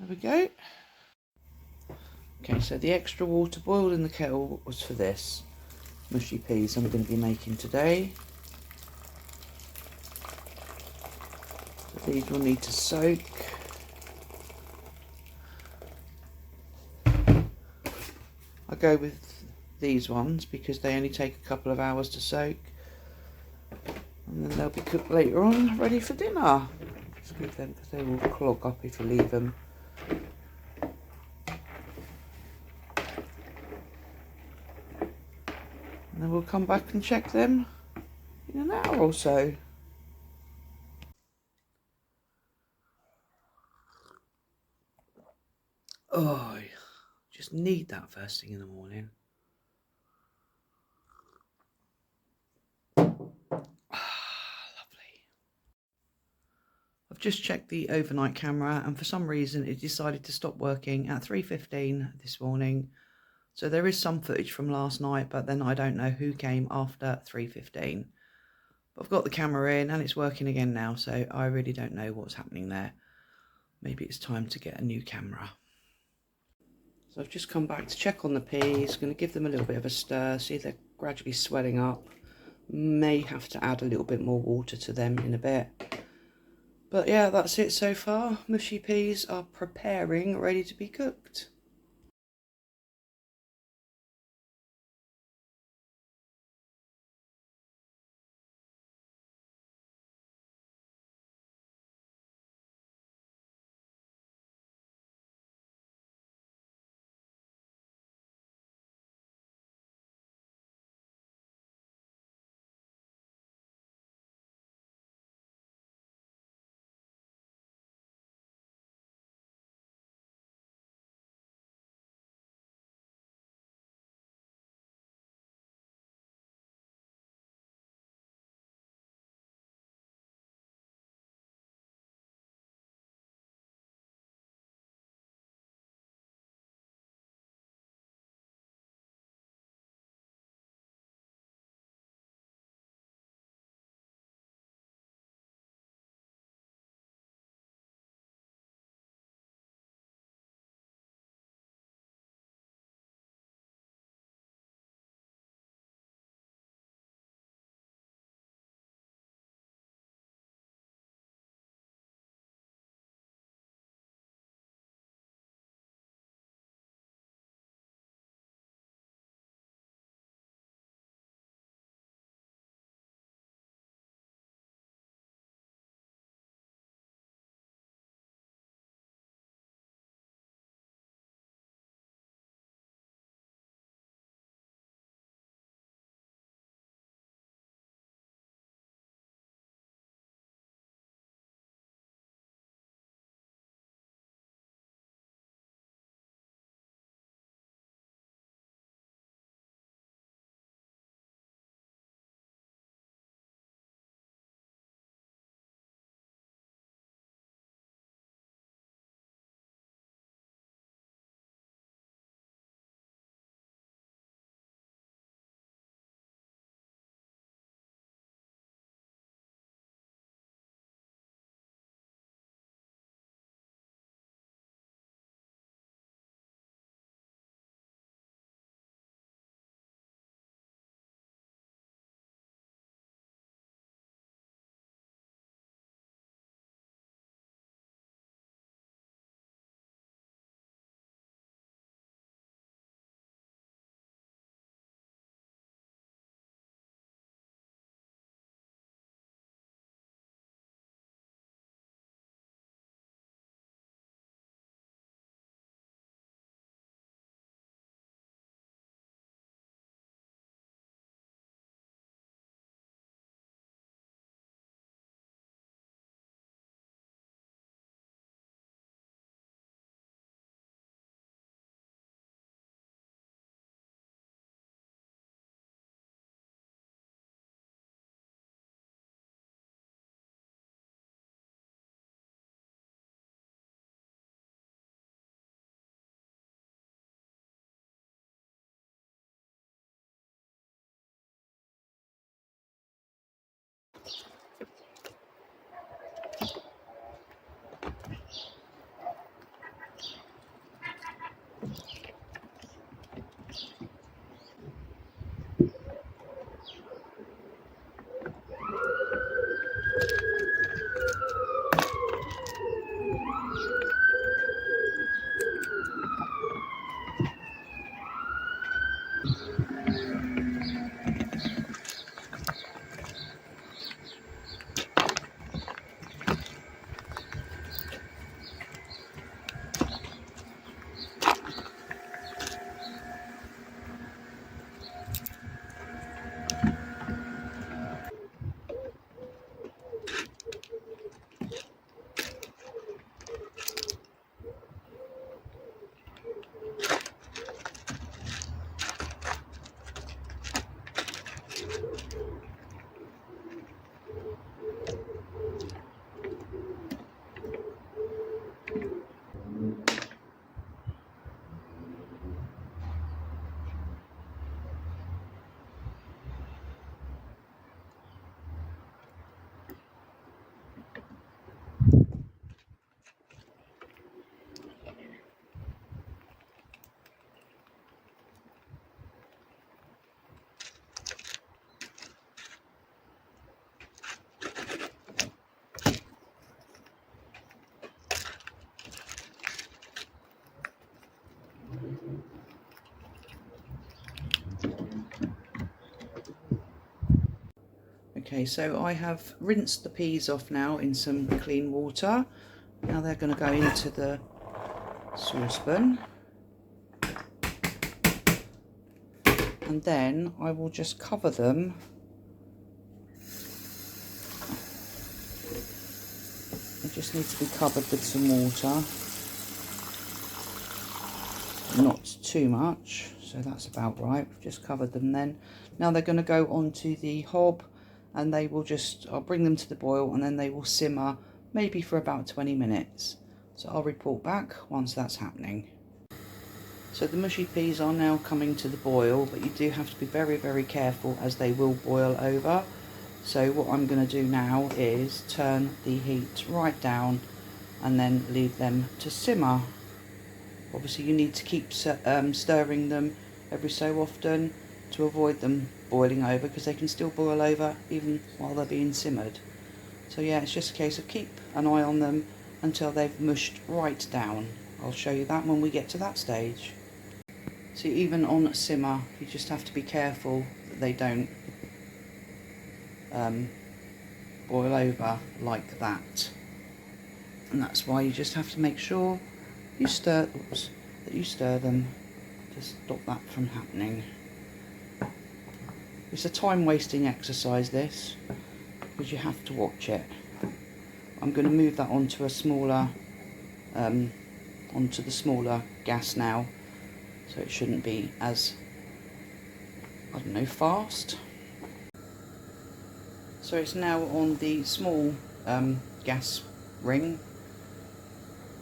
we go. Okay, so the extra water boiled in the kettle was for this mushy peas I'm going to be making today. So these will need to soak. I go with these ones because they only take a couple of hours to soak, and then they'll be cooked later on, ready for dinner. Just give them because they will clog up if you leave them. And then we'll come back and check them in an hour or so. Oh, I just need that first thing in the morning. Lovely. I've just checked the overnight camera and for some reason it decided to stop working at 3:15 this morning. So there is some footage from last night, but then I don't know who came after 3:15. But I've got the camera in and it's working again now, so I really don't know what's happening there. Maybe it's time to get a new camera. So I've just come back to check on the peas. Going to give them a little bit of a stir, see they're gradually swelling up. May have to add a little bit more water to them in a bit. But yeah, that's it so far. Mushy peas are preparing, ready to be cooked. Okay, so I have rinsed the peas off now in some clean water. Now they're going to go into the saucepan. And then I will just cover them. They just need to be covered with some water. Not too much, so that's about right. We've just covered them then. Now they're going to go onto the hob, and they will I'll bring them to the boil, and then they will simmer maybe for about 20 minutes. So I'll report back once that's happening. So the mushy peas are now coming to the boil, but you do have to be very, very careful as they will boil over. So what I'm going to do now is turn the heat right down and then leave them to simmer. Obviously you need to keep stirring them every so often to avoid them boiling over, because they can still boil over even while they're being simmered. So yeah, it's just a case of keep an eye on them until they've mushed right down. I'll show you that when we get to that stage. So even on simmer, you just have to be careful that they don't boil over like that. And that's why you just have to make sure you stir them to stop that from happening. It's a time wasting exercise, this, because you have to watch it. I'm going to move that onto a smaller, onto the smaller gas now, so it shouldn't be as, I don't know, fast. So it's now on the small gas ring,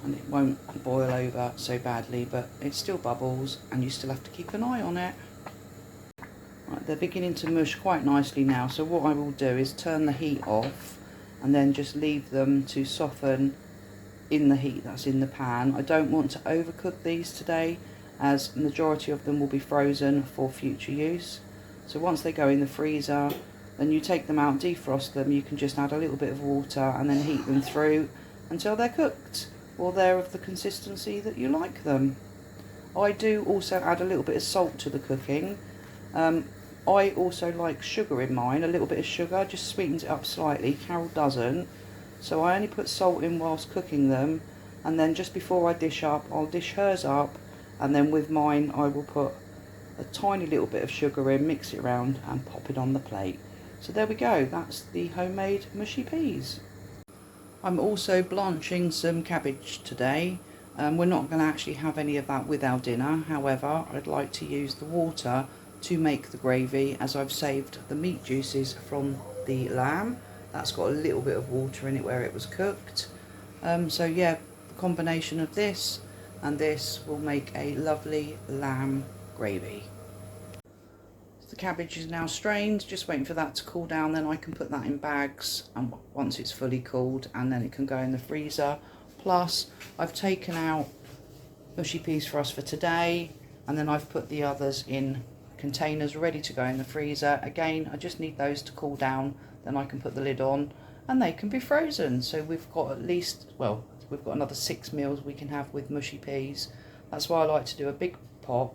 and it won't boil over so badly, but it still bubbles and you still have to keep an eye on it. Right, they're beginning to mush quite nicely now, so what I will do is turn the heat off and then just leave them to soften in the heat that's in the pan. I don't want to overcook these today, as the majority of them will be frozen for future use. So once they go in the freezer, then you take them out, defrost them. You can just add a little bit of water and then heat them through until they're cooked, or they're of the consistency that you like them. I do also add a little bit of salt to the cooking. I also like sugar in mine, a little bit of sugar, just sweetens it up slightly. Carol doesn't, so I only put salt in whilst cooking them, and then just before I dish up, I'll dish hers up, and then with mine I will put a tiny little bit of sugar in, mix it around and pop it on the plate. So there we go, that's the homemade mushy peas. I'm also blanching some cabbage today. We're not going to actually have any of that with our dinner. However, I'd like to use the water to make the gravy, as I've saved the meat juices from the lamb. That's got a little bit of water in it where it was cooked. So yeah, the combination of this and this will make a lovely lamb gravy. The cabbage is now strained, just waiting for that to cool down, then I can put that in bags, and once it's fully cooled, and then it can go in the freezer. Plus I've taken out mushy peas for us for today, and then I've put the others in containers ready to go in the freezer. Again, I just need those to cool down, then I can put the lid on and they can be frozen. So we've got at least, well, we've got another 6 meals we can have with mushy peas. That's why I like to do a big pot.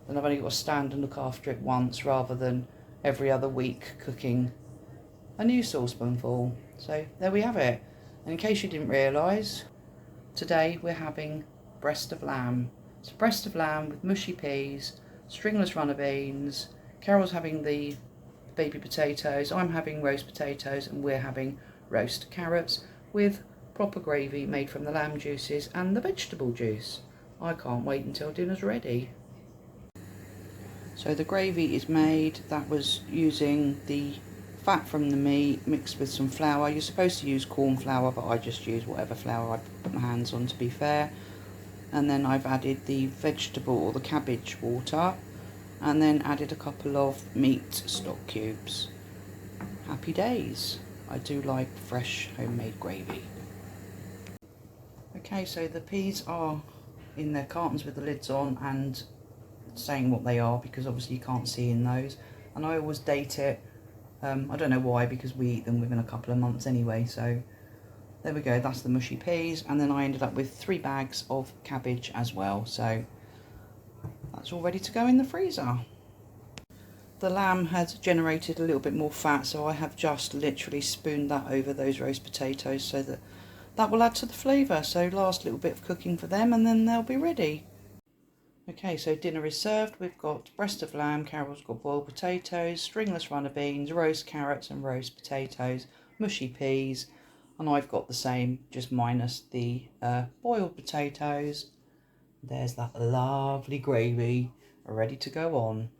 Then I've only got to stand and look after it once, rather than every other week cooking a new saucepanful. So there we have it. And in case you didn't realise, today we're having breast of lamb. So breast of lamb with mushy peas, stringless runner beans. Carol's having the baby potatoes, I'm having roast potatoes, and we're having roast carrots with proper gravy made from the lamb juices and the vegetable juice. I can't wait until dinner's ready. So the gravy is made. That was using the fat from the meat mixed with some flour. You're supposed to use corn flour, but I just use whatever flour I put my hands on, to be fair. And then I've added the vegetable or the cabbage water, and then added a couple of meat stock cubes. Happy days. I do like fresh homemade gravy. Okay, so the peas are in their cartons with the lids on and saying what they are, because obviously you can't see in those, and I always date it. I don't know why, because we eat them within a couple of months anyway. So there we go, that's the mushy peas, and then I ended up with 3 bags of cabbage as well, so that's all ready to go in the freezer. The lamb has generated a little bit more fat, so I have just literally spooned that over those roast potatoes so that will add to the flavour. So last little bit of cooking for them and then they'll be ready. Okay, so dinner is served. We've got breast of lamb, Carol's got boiled potatoes, stringless runner beans, roast carrots and roast potatoes, mushy peas, and I've got the same, just minus the boiled potatoes. There's that lovely gravy ready to go on.